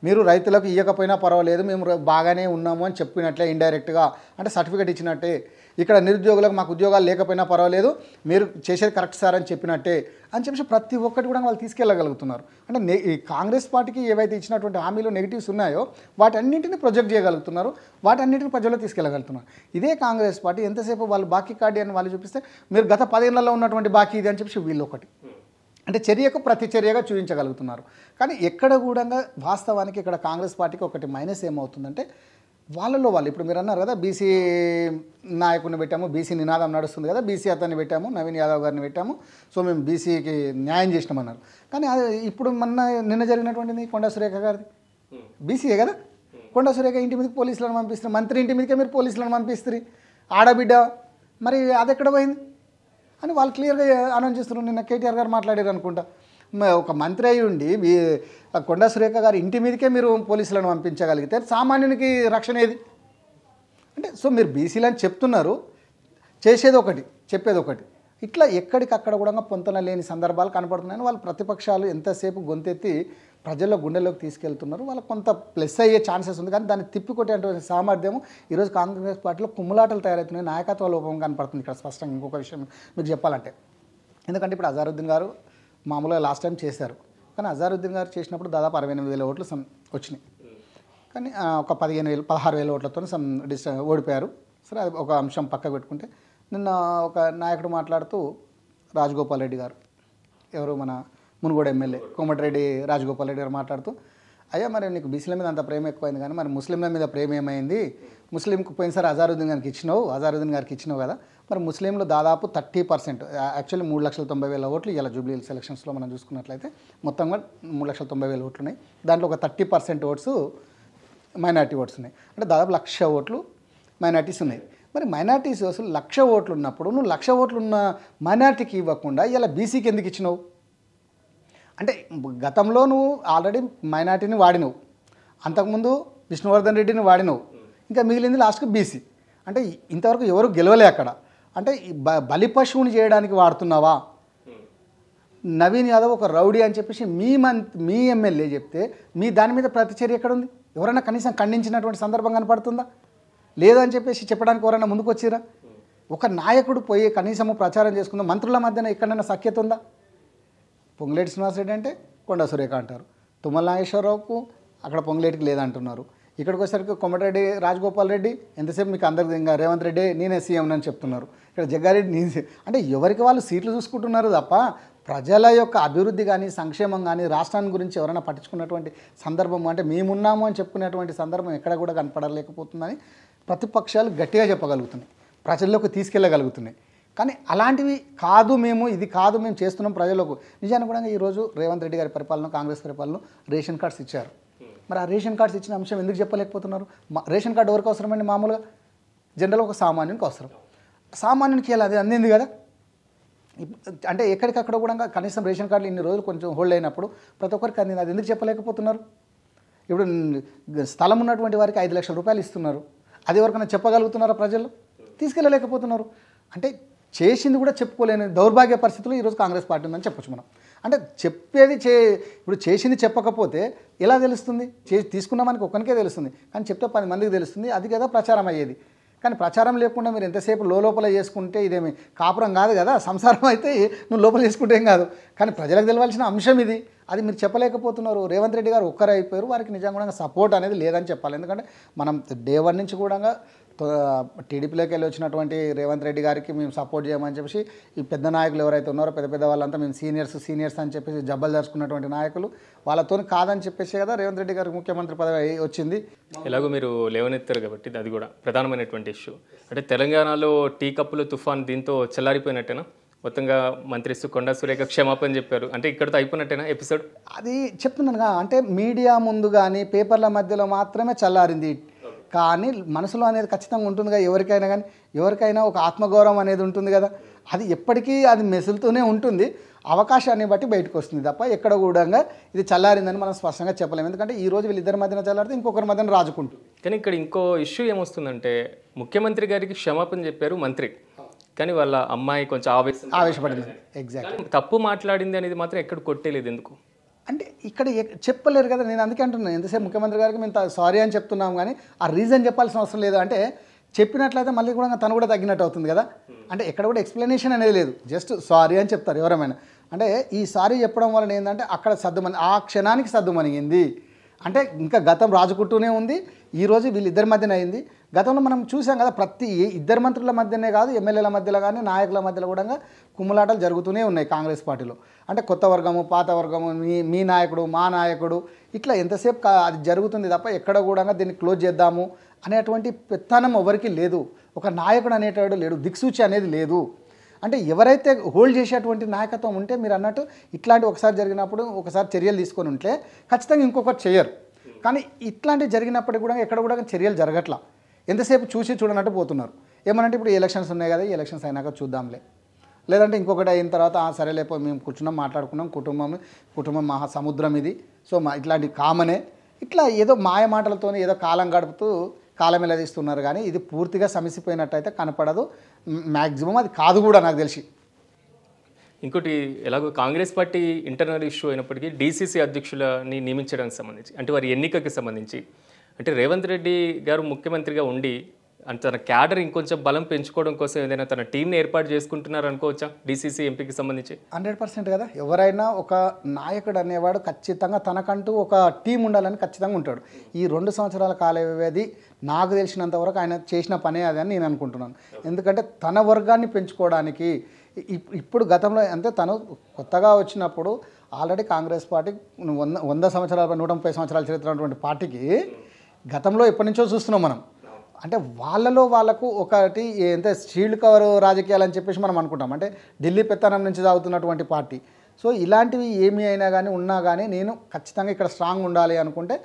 మీరు రైతులకు ఇవ్వకపోయినా పర్వాలేదు, మేము బాగానే ఉన్నాము అని చెప్పినట్లే ఇండైరెక్ట్గా, అంటే సర్టిఫికేట్ ఇచ్చినట్టే. ఇక్కడ నిరుద్యోగులకు మాకు ఉద్యోగాలు లేకపోయినా పర్వాలేదు, మీరు చేసేది కరెక్ట్ సార్ అని చెప్పినట్టే అని చెప్పేసి ప్రతి ఒక్కటి కూడా వాళ్ళు తీసుకెళ్ళగలుగుతున్నారు. అంటే ఈ కాంగ్రెస్ పార్టీకి ఏవైతే ఇచ్చినటువంటి హామీలు నెగిటివ్స్ ఉన్నాయో వాటన్నింటినీ ప్రొజెక్ట్ చేయగలుగుతున్నారు, వాటన్నింటినీ ప్రజల్లో తీసుకెళ్ళగలుగుతున్నారు. ఇదే కాంగ్రెస్ పార్టీ ఎంతసేపు వాళ్ళు బాకీ కార్డు అని వాళ్ళు చూపిస్తే మీరు గత 10 ఏళ్లలో ఉన్నటువంటి బాకీ ఇది అని చెప్పేసి వీళ్ళు ఒకటి, అంటే చర్యకు ప్రతి చర్యగా చూపించగలుగుతున్నారు. కానీ ఎక్కడ కూడా వాస్తవానికి ఇక్కడ కాంగ్రెస్ పార్టీకి ఒకటి మైనస్ ఏమవుతుందంటే వాళ్ళలో వాళ్ళు, ఇప్పుడు మీరు అన్నారు కదా బీసీ నాయకుడిని పెట్టాము, బీసీ నినాదం నడుస్తుంది కదా, బీసీ అతన్ని పెట్టాము, నవీన్ యాదవ్ గారిని పెట్టాము, సో మేము బీసీకి న్యాయం చేసినామన్నారు. కానీ అది ఇప్పుడు నిన్న జరిగినటువంటిది కొండా సురేఖ గారిది బీసీయే కదా. కొండా సురేఖ ఇంటి మీదకి పోలీసులను పంపిస్తారు, మంత్రి ఇంటి మీదకే మీరు పోలీసులను పంపిస్తారు, ఆడబిడ్డ, మరి అది ఎక్కడ పోయింది అని వాళ్ళు క్లియర్గా అనౌన్స్ చేస్తున్నారు. నిన్న కేటీఆర్ గారు మాట్లాడారు అనుకుంటా, ఒక మంత్రి అయి ఉండి కొండా సురేఖ గారు ఇంటి మీదకే మీరు పోలీసులను పంపించగలిగితే సామాన్యునికి రక్షణ ఏది అంటే? సో మీరు బీసీలని చెప్తున్నారు, చేసేది ఒకటి, చెప్పేది ఒకటి, ఇట్లా ఎక్కడికక్కడ కూడా పొంతన లేని సందర్భాలు కనపడుతున్నాయని వాళ్ళు ప్రతిపక్షాలు ఎంతసేపు గొంతెత్తి ప్రజల్లో గుండెల్లోకి తీసుకెళ్తున్నారు. వాళ్ళకి కొంత ప్లస్ అయ్యే ఛాన్సెస్ ఉంది, కానీ దాన్ని తిప్పికొట్టేటువంటి సామర్థ్యం ఈరోజు కాంగ్రెస్ పార్టీలో కుమ్ములాటలు తయారవుతున్నాయి, నాయకత్వ లోపం కనపడుతుంది ఇక్కడ స్పష్టంగా. ఇంకొక విషయం మీకు చెప్పాలంటే, ఎందుకంటే ఇప్పుడు అజారుద్దీన్ గారు మామూలుగా లాస్ట్ టైం చేశారు, కానీ అజారుద్దీన్ గారు చేసినప్పుడు దాదాపు 68,000 ఓట్లు వచ్చినాయి, కానీ ఒక 16,000 ఓట్లతో ఓడిపోయారు. సరే, అది ఒక అంశం పక్క పెట్టుకుంటే, నిన్న ఒక నాయకుడు మాట్లాడుతూ రాజగోపాల్ రెడ్డి గారు, ఎవరు మన మునుగోడు ఎమ్మెల్యే కోమటిరెడ్డి రాజగోపాల్ రెడ్డి గారు మాట్లాడుతూ, అయ్యా మరి నీకు బీసీల మీద అంత ప్రేమ ఎక్కువైంది కానీ మరి ముస్లింల మీద ప్రేమ ఏమైంది, ముస్లింకు పోయినసారి అజారుద్దీన్ గారికి ఇచ్చినావు కదా, మరి ముస్లింలు దాదాపు 30%, యాక్చువల్లీ 3,90,000 ఓట్లు ఇలా జూబ్లీ హిల్స్ ఎలక్షన్స్లో మనం చూసుకున్నట్లయితే మొత్తంగా 3,90,000 ఓట్లు ఉన్నాయి, దాంట్లో ఒక 30% ఓట్స్ మైనార్టీ ఓట్స్ ఉన్నాయి, అంటే దాదాపు 1,00,000 ఓట్లు మైనార్టీస్ ఉన్నాయి. మరి మైనార్టీస్ 1,00,000 ఓట్లు ఉన్నప్పుడు నువ్వు 1,00,000 ఓట్లు ఉన్న మైనార్టీకి ఇవ్వకుండా ఇలా బీసీకి ఎందుకు ఇచ్చినావు అంటే? గతంలో నువ్వు ఆల్రెడీ మైనార్టీని వాడినవు, అంతకుముందు విష్ణువర్ధన్ రెడ్డిని వాడినవు, ఇంకా మిగిలింది లాస్ట్కి బీసీ, అంటే ఇంతవరకు ఎవరు గెలవలే అక్కడ. అంటే బలి పశువుని చేయడానికి వాడుతున్నావా? నవీన్ యాదవ్ ఒక రౌడీ అని చెప్పేసి మీ ఎమ్మెల్యే చెప్తే మీ దాని మీద ప్రతిచర్య ఎక్కడుంది? ఎవరైనా కనీసం ఖండించినటువంటి సందర్భం కనపడుతుందా? లేదని చెప్పేసి చెప్పడానికి ఎవరైనా ముందుకు వచ్చిరా? ఒక నాయకుడు పోయి కనీసము ప్రచారం చేసుకుందాం, మంత్రుల మధ్యన ఎక్కడైనా సఖ్యత ఉందా? పొంగులేటి శ్రీనివాసరెడ్డి అంటే కొండా సురేఖ అంటారు, తుమ్మల నాగేశ్వరరావుకు అక్కడ పొంగులేటికి లేదంటున్నారు, ఇక్కడికి వచ్చేసరికి కోమటిరెడ్డి రాజగోపాల్ రెడ్డి ఎంతసేపు మీకు అందరికి ఇంకా రేవంత్ రెడ్డి నేనే సీఎం అని చెప్తున్నారు, ఇక్కడ జగ్గారెడ్డి అంటే ఎవరికి వాళ్ళు సీట్లు చూసుకుంటున్నారు తప్ప ప్రజల యొక్క అభివృద్ధి కానీ సంక్షేమం కానీ రాష్ట్రాన్ని గురించి ఎవరైనా పట్టించుకున్నటువంటి సందర్భం, అంటే మేమున్నాము అని చెప్పుకునేటువంటి సందర్భం ఎక్కడ కూడా కనపడలేకపోతుందని ప్రతిపక్షాలు గట్టిగా చెప్పగలుగుతున్నాయి, ప్రజల్లోకి తీసుకెళ్ళగలుగుతున్నాయి. కానీ అలాంటివి కాదు, ఇది కాదు మేము చేస్తున్నాం ప్రజలకు. నిజానికి కూడా ఈరోజు రేవంత్ రెడ్డి గారి పరిపాలన, కాంగ్రెస్ పరిపాలన రేషన్ కార్డ్స్ ఇచ్చారు, మరి ఆ రేషన్ కార్డ్స్ ఇచ్చిన అంశం ఎందుకు చెప్పలేకపోతున్నారు? రేషన్ కార్డు ఎవరికి అవసరమండి? మామూలుగా జనరల్గా ఒక సామాన్యునికి అవసరం, సామాన్యునికి ఇలా అది అందింది కదా. అంటే ఎక్కడికక్కడ కూడా కనీసం రేషన్ కార్డులు ఇన్ని రోజులు కొంచెం హోల్డ్ అయినప్పుడు ప్రతి ఒక్కరికి అందింది, అది ఎందుకు చెప్పలేకపోతున్నారు? ఇప్పుడు స్థలం ఉన్నటువంటి వారికి 5 లక్షల రూపాయలు ఇస్తున్నారు, అది ఎవరికైనా చెప్పగలుగుతున్నారా? ప్రజలు తీసుకెళ్ళలేకపోతున్నారు. అంటే చేసింది కూడా చెప్పుకోలేని దౌర్భాగ్య పరిస్థితులు ఈరోజు కాంగ్రెస్ పార్టీ ఉందని చెప్పొచ్చు మనం. అంటే చెప్పేది ఇప్పుడు చేసింది చెప్పకపోతే ఎలా తెలుస్తుంది? తీసుకున్నామనికి ఒక్కనికే తెలుస్తుంది, కానీ చెప్తే 10 మందికి తెలుస్తుంది, అది కదా ప్రచారం అయ్యేది. కానీ ప్రచారం లేకుండా మీరు ఎంతసేపు లోపల చేసుకుంటే ఇదేమి కాపురం కాదు కదా, సంసారం అయితే నువ్వు లోపల చేసుకుంటే ఏం కాదు, కానీ ప్రజలకు తెలవాల్సిన అంశం ఇది, అది మీరు చెప్పలేకపోతున్నారు. రేవంత్ రెడ్డి గారు ఒక్కరే అయిపోయారు, వారికి నిజంగా కూడా సపోర్ట్ అనేది లేదని చెప్పాలి. ఎందుకంటే మనం డే 1 నుంచి కూడా టీడీపీలోకి వెళ్ళి వచ్చినటువంటి రేవంత్ రెడ్డి గారికి మేము సపోర్ట్ చేయమని చెప్పేసి ఈ పెద్ద నాయకులు ఎవరైతే ఉన్నారో పెద్ద వాళ్ళంతా మేము సీనియర్స్ అని చెప్పేసి జబ్బలు జరుచుకున్నటువంటి నాయకులు వాళ్ళతో కాదని చెప్పేసి కదా రేవంత్ రెడ్డి గారికి ముఖ్యమంత్రి పదవి వచ్చింది. ఎలాగో మీరు లేవనెత్తారు కాబట్టి అది కూడా ప్రధానమైనటువంటి ఇష్యూ. అంటే తెలంగాణలో టీ కప్పులు తుఫాన్ దీంతో చల్లారిపోయినట్టేనా? మొత్తంగా మంత్రి కొండా సురేఖ క్షమాపణ చెప్పారు అంటే ఇక్కడితో అయిపోయినట్టేనా ఎపిసోడ్? అది చెప్తున్నానుగా, అంటే మీడియా ముందు కానీ పేపర్ల మధ్యలో మాత్రమే చల్లారింది, కానీ మనసులో అనేది ఖచ్చితంగా ఉంటుందిగా ఎవరికైనా. కానీ ఎవరికైనా ఒక ఆత్మగౌరవం అనేది ఉంటుంది కదా, అది ఎప్పటికీ అది మెసులుతూనే ఉంటుంది, అవకాశాన్ని బట్టి బయటకు వస్తుంది తప్ప ఎక్కడ కూడా ఇది చల్లారిందని మనం స్పష్టంగా చెప్పలేము. ఎందుకంటే ఈ రోజు వీళ్ళిద్దరి మధ్యన చల్లారితే ఇంకొకరి మధ్యన రాజుకుంటుంది. కానీ ఇక్కడ ఇంకో ఇష్యూ ఏమొస్తుందంటే ముఖ్యమంత్రి గారికి క్షమాపణ చెప్పారు మంత్రి, కానీ వాళ్ళ అమ్మాయి కొంచెం ఆవేశపడింది. ఎగ్జాక్ట్ తప్పు మాట్లాడింది అనేది మాత్రం ఎక్కడ కొట్టేలేదు ఎందుకు? అంటే ఇక్కడ చెప్పలేరు కదా. నేను అందుకే అంటున్నాను, ఎంతసేపు ముఖ్యమంత్రి గారికి మేము సారీ అని చెప్తున్నాం కానీ ఆ రీజన్ చెప్పాల్సిన అవసరం లేదు. అంటే చెప్పినట్లయితే మళ్ళీ కూడా తను కూడా తగ్గినట్టు అవుతుంది కదా. అంటే ఎక్కడ కూడా ఎక్స్ప్లెనేషన్ అనేది లేదు, జస్ట్ సారీ అని చెప్తారు ఎవరైనా. అంటే ఈ సారీ చెప్పడం వలన ఏంటంటే అక్కడ సర్దుమని, ఆ క్షణానికి సర్దుమనిగింది. అంటే ఇంకా గతం రాజుకుంటూనే ఉంది, ఈరోజు వీళ్ళిద్దరి మధ్యన అయింది. గతంలో మనం చూసాం కదా, ప్రతి ఇద్దరు మంత్రుల మధ్యనే కాదు, ఎమ్మెల్యేల మధ్యలో కానీ నాయకుల మధ్యలో కూడా కుమ్ములాటలు జరుగుతూనే ఉన్నాయి కాంగ్రెస్ పార్టీలో. అంటే కొత్త వర్గము, పాత వర్గము, మీ నాయకుడు, మా నాయకుడు, ఇట్లా ఎంతసేపు అది జరుగుతుంది తప్ప ఎక్కడ కూడా దీన్ని క్లోజ్ చేద్దాము అనేటువంటి పెత్తనం ఎవరికి లేదు. ఒక నాయకుడు అనేటాడు లేడు, దిక్సూచి అనేది లేదు. అంటే ఎవరైతే హోల్డ్ చేసేటువంటి నాయకత్వం ఉంటే మీరు అన్నట్టు ఇట్లాంటి ఒకసారి జరిగినప్పుడు ఒకసారి చర్యలు తీసుకొని ఉంటే ఖచ్చితంగా ఇంకొకటి చేయరు. కానీ ఇట్లాంటివి జరిగినప్పటికీ కూడా ఎక్కడ కూడా చర్యలు జరగట్లా, ఎంతసేపు చూసి చూడనట్టు పోతున్నారు. ఏమనంటే ఇప్పుడు ఎలక్షన్స్ ఉన్నాయి కదా, ఈ ఎలక్షన్స్ అయినాక చూద్దాంలే, లేదంటే ఇంకొకటి అయిన తర్వాత సరేలేపో మేము కూర్చున్నాం మాట్లాడుకున్నాం, కుటుంబం మహాసముద్రం ఇది, సో ఇట్లాంటి కామనే, ఇట్లా ఏదో మాయ మాటలతో ఏదో కాలం గడుపుతూ కాలం ఎలదీస్తున్నారు. కానీ ఇది పూర్తిగా సమసిపోయినట్టయితే కనపడదు, మ్యాక్సిమం అది కాదు కూడా నాకు తెలిసి. ఇంకోటి, ఎలాగో కాంగ్రెస్ పార్టీ ఇంటర్నల్ ఇష్యూ అయినప్పటికీ డీసీసీ అధ్యక్షులని నియమించడానికి సంబంధించి, అంటే వారి ఎన్నికకి సంబంధించి, అంటే రేవంత్ రెడ్డి గారు ముఖ్యమంత్రిగా ఉండి అంటే తన క్యాడర్ ఇంకొంచెం బలం పెంచుకోవడం కోసం ఏదైనా తన టీంని ఏర్పాటు చేసుకుంటున్నారు అనుకోవచ్చా డీసీసీ ఎంపీకి సంబంధించి? 100% కదా. ఎవరైనా ఒక నాయకుడు అనేవాడు ఖచ్చితంగా తనకంటూ ఒక టీం ఉండాలని ఖచ్చితంగా ఉంటాడు. ఈ 2 సంవత్సరాల కాల వ్యవధి నాకు తెలిసినంత వరకు ఆయన చేసిన పనే అది అని నేను అనుకుంటున్నాను. ఎందుకంటే తన వర్గాన్ని పెంచుకోవడానికి ఇప్పుడు గతంలో అంటే తను కొత్తగా వచ్చినప్పుడు ఆల్రెడీ కాంగ్రెస్ పార్టీ 100 సంవత్సరాల 130 సంవత్సరాల చరిత్ర ఉన్నటువంటి పార్టీకి గతంలో ఎప్పటి నుంచో చూస్తున్నాం మనం. అంటే వాళ్ళలో వాళ్ళకు ఒకటి ఎంత షీల్డ్ కవర్ రాజకీయాలు అని చెప్పేసి మనం అనుకుంటాం. అంటే ఢిల్లీ పెత్తనం నుంచి సాగుతున్నటువంటి పార్టీ. సో ఇలాంటివి ఏమి అయినా కానీ ఉన్నా కానీ నేను ఖచ్చితంగా ఇక్కడ స్ట్రాంగ్ ఉండాలి అనుకుంటే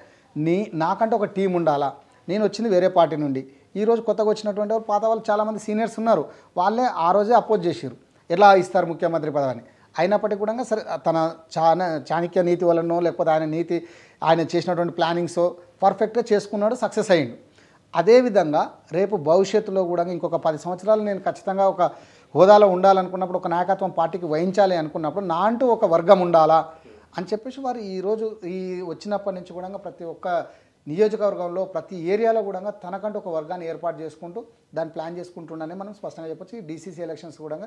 నాకంటే ఒక టీం ఉండాలా. నేను వచ్చింది వేరే పార్టీ నుండి, ఈరోజు కొత్తగా వచ్చినటువంటి వారు పాత వాళ్ళు చాలామంది సీనియర్స్ ఉన్నారు, వాళ్ళే ఆ రోజే అపోజ్ చేసారు ఎలా ఇస్తారు ముఖ్యమంత్రి పదవిని. అయినప్పటికీ కూడా సరే తన చాణక్య నీతి వలనో లేకపోతే ఆయన చేసినటువంటి ప్లానింగ్స్ పర్ఫెక్ట్గా చేసుకున్నాడు, సక్సెస్ అయ్యిండు. అదేవిధంగా రేపు భవిష్యత్తులో కూడా ఇంకొక 10 సంవత్సరాలు నేను ఖచ్చితంగా ఒక హోదాలో ఉండాలనుకున్నప్పుడు, ఒక నాయకత్వం పార్టీకి వహించాలి అనుకున్నప్పుడు నా అంటూ ఒక వర్గం ఉండాలా అని చెప్పేసి వారు ఈరోజు వచ్చినప్పటి నుంచి కూడా ప్రతి ఒక్క నియోజకవర్గంలో ప్రతి ఏరియాలో కూడా తనకంటూ ఒక వర్గాన్ని ఏర్పాటు చేసుకుంటూ దాన్ని ప్లాన్ చేసుకుంటున్నానే మనం స్పష్టంగా చెప్పొచ్చు. డీసీసీ ఎలక్షన్స్ కూడా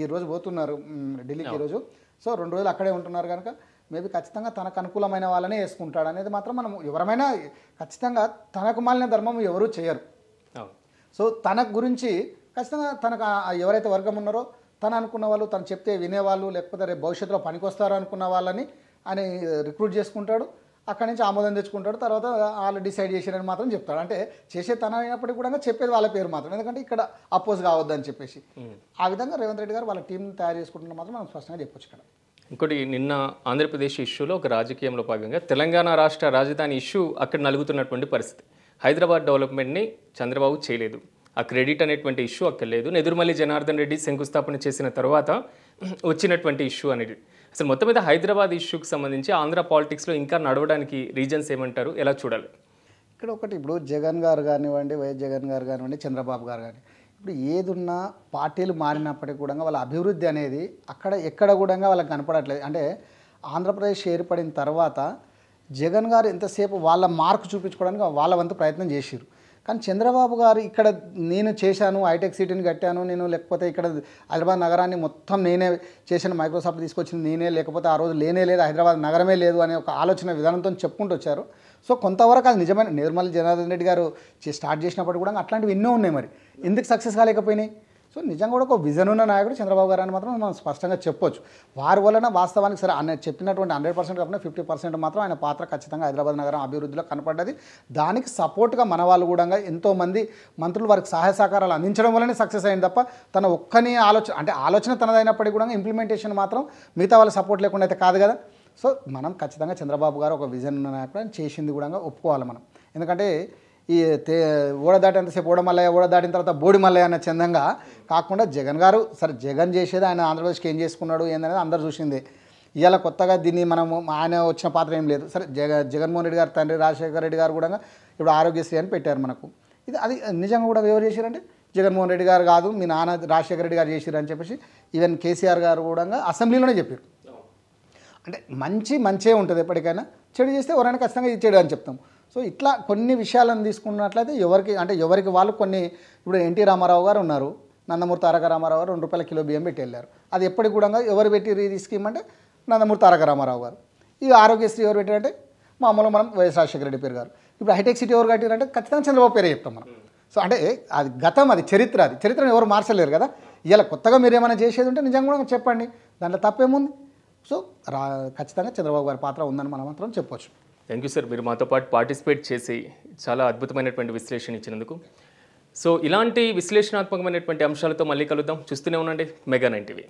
ఈరోజు పోతున్నారు ఢిల్లీకి ఈరోజు. సో 2 రోజులు అక్కడే ఉంటున్నారు కనుక మేబీ ఖచ్చితంగా తనకు అనుకూలమైన వాళ్ళనే వేసుకుంటాడు అనేది మాత్రం మనం ఎవరమైనా ఖచ్చితంగా తనకు మాలిన ధర్మం ఎవరూ చేయరు. సో తన గురించి ఖచ్చితంగా తనకు ఎవరైతే వర్గం ఉన్నారో తను అనుకున్న వాళ్ళు, తను చెప్తే వినేవాళ్ళు, లేకపోతే రేపు భవిష్యత్తులో పనికొస్తారు అనుకున్న వాళ్ళని ఆయన రిక్రూట్ చేసుకుంటాడు, అక్కడి నుంచి ఆమోదం తెచ్చుకుంటాడు, తర్వాత వాళ్ళు డిసైడ్ చేసారని మాత్రం చెప్తాడు. అంటే చేసే తన అయినప్పటికీ కూడా చెప్పేది వాళ్ళ పేరు మాత్రం, ఎందుకంటే ఇక్కడ అపోజ్ కావద్దని చెప్పేసి. ఆ విధంగా రేవంత్ రెడ్డి గారు వాళ్ళ టీంని తయారు చేసుకుంటున్న మాత్రం మనం స్పష్టంగా చెప్పొచ్చు ఇక్కడ. ఇంకోటి, నిన్న ఆంధ్రప్రదేశ్ ఇష్యూలో ఒక రాజకీయంలో భాగంగా తెలంగాణ రాష్ట్ర రాజధాని ఇష్యూ అక్కడ నలుగుతున్నటువంటి పరిస్థితి. హైదరాబాద్ డెవలప్మెంట్ని చంద్రబాబు చేయలేదు, ఆ క్రెడిట్ అనేటువంటి ఇష్యూ అక్కడ లేదు. నెదురుమల్లి జనార్దన్ రెడ్డి శంకుస్థాపన చేసిన తర్వాత వచ్చినటువంటి ఇష్యూ అనేది అసలు మొత్తం మీద హైదరాబాద్ ఇష్యూకి సంబంధించి ఆంధ్ర పాలిటిక్స్లో ఇంకా నడవడానికి రీజన్స్ ఏమంటారు, ఎలా చూడాలి? ఇక్కడ ఒకటి, ఇప్పుడు జగన్ గారు కానివ్వండి, వైఎస్ జగన్ గారు కానివ్వండి, చంద్రబాబు గారు కానీ, ఇప్పుడు ఏదున్నా పార్టీలు మారినప్పటికీ కూడా వాళ్ళ అభివృద్ధి అనేది ఎక్కడ కూడా వాళ్ళకి కనపడట్లేదు. అంటే ఆంధ్రప్రదేశ్ ఏర్పడిన తర్వాత జగన్ గారు ఎంతసేపు వాళ్ళ మార్కు చూపించుకోవడానికి వాళ్ళ వంతు ప్రయత్నం చేశారు. కానీ చంద్రబాబు గారు ఇక్కడ నేను చేశాను, హైటెక్ సిటీని కట్టాను నేను, లేకపోతే ఇక్కడ హైదరాబాద్ నగరాన్ని మొత్తం నేనే చేశాను, మైక్రోసాఫ్ట్ తీసుకొచ్చింది నేనే, లేకపోతే ఆ రోజు లేనే లేదు, హైదరాబాద్ నగరమే లేదు అనే ఒక ఆలోచన విధానంతో చెప్పుకుంటూ వచ్చారు. సో కొంతవరకు అది నిజమైన నిర్మల్ జనార్దన్ రెడ్డి గారు స్టార్ట్ చేసినప్పుడు కూడా అట్లాంటివి ఎన్నో ఉన్నాయి, మరి ఎందుకు సక్సెస్ కాలేకపోయినాయి? సో నిజంగా కూడా ఒక విజన్ ఉన్న నాయకుడు చంద్రబాబు గారు అని మాత్రం మనం స్పష్టంగా చెప్పొచ్చు. వారి వలన వాస్తవానికి సరే ఆయన చెప్పినటువంటి 100% కాకుండా 50% మాత్రం ఆయన పాత్ర ఖచ్చితంగా హైదరాబాద్ నగరం అభివృద్ధిలో కనపడ్డది. దానికి సపోర్ట్గా మన వాళ్ళు కూడా ఎంతోమంది మంత్రులు వారికి సహాయ సహకారాలు అందించడం వల్లనే సక్సెస్ అయింది తప్ప తన ఒక్కని ఆలోచన తనదైనప్పటికీ కూడా ఇంప్లిమెంటేషన్ మాత్రం మిగతా వాళ్ళ సపోర్ట్ లేకుండా అయితే కాదు కదా. సో మనం ఖచ్చితంగా చంద్రబాబు గారు ఒక విజన్ ఉన్న నాయకుడు చేసింది కూడా ఒప్పుకోవాలి మనం. ఎందుకంటే ఈ ఓడ దాటేంతసేపు ఓడ దాటిన తర్వాత బోడి మల్లయ్య అన్న చందంగా కాకుండా జగన్ గారు సరే జగన్ చేసేది ఆయన ఆంధ్రప్రదేశ్కి ఏం చేసుకున్నాడు ఏందనేది అందరూ చూసిందే. ఇవాళ కొత్తగా దీన్ని మనము ఆయన వచ్చిన పాత్ర ఏం లేదు. సరే జగన్మోహన్ రెడ్డి గారు తండ్రి రాజశేఖర రెడ్డి గారు కూడా ఇప్పుడు ఆరోగ్యశ్రీ అని పెట్టారు మనకు. అది నిజంగా కూడా ఎవరు చేశారంటే జగన్మోహన్ రెడ్డి గారు కాదు, మీ నాన్న రాజశేఖర రెడ్డి గారు చేశారు అని చెప్పేసి ఈవెన్ కేసీఆర్ గారు కూడా అసెంబ్లీలోనే చెప్పారు. అంటే మంచే ఉంటుంది ఎప్పటికైనా, చెడు చేస్తే ఎవరైనా ఖచ్చితంగా ఇది చెడు అని చెప్తాం. సో ఇట్లా కొన్ని విషయాలను తీసుకున్నట్లయితే ఎవరికి వాళ్ళు కొన్ని, ఇప్పుడు ఎన్టీ రామారావు గారు ఉన్నారు, నందమూరి తారక రామారావు గారు ₹2 కిలో బియ్యం పెట్టి వెళ్ళారు. అది ఎప్పటికి కూడా ఎవరు పెట్టి ఈ స్కీమ్ అంటే నందమూరి తారక రామారావు గారు. ఈ ఆరోగ్యశ్రీ ఎవరు పెట్టారంటే మామూలుగా మనం వైఎస్ రాజశేఖర రెడ్డి పేరు గారు. ఇప్పుడు హైటెక్ సిటీ ఎవరు కట్టారంటే ఖచ్చితంగా చంద్రబాబు పేరే చెప్తాం మనం. సో అంటే అది గతం, అది చరిత్రను ఎవరు మార్చలేరు కదా. ఇలా కొత్తగా మీరు ఏమైనా చేసేది ఉంటే నిజంగా కూడా చెప్పండి, దాంట్లో తప్పేముంది. సో ఖచ్చితంగా చంద్రబాబు గారి పాత్ర ఉందని మనం మాత్రం చెప్పొచ్చు. థ్యాంక్ యూ సార్, మీరు మాతో పాటు పార్టిసిపేట్ చేసి చాలా అద్భుతమైనటువంటి విశ్లేషణ ఇచ్చినందుకు. సో ఇలాంటి విశ్లేషణాత్మకమైనటువంటి అంశాలతో మళ్ళీ కలుద్దాం. చూస్తూనే ఉండండి మెగా 9 టీవీ.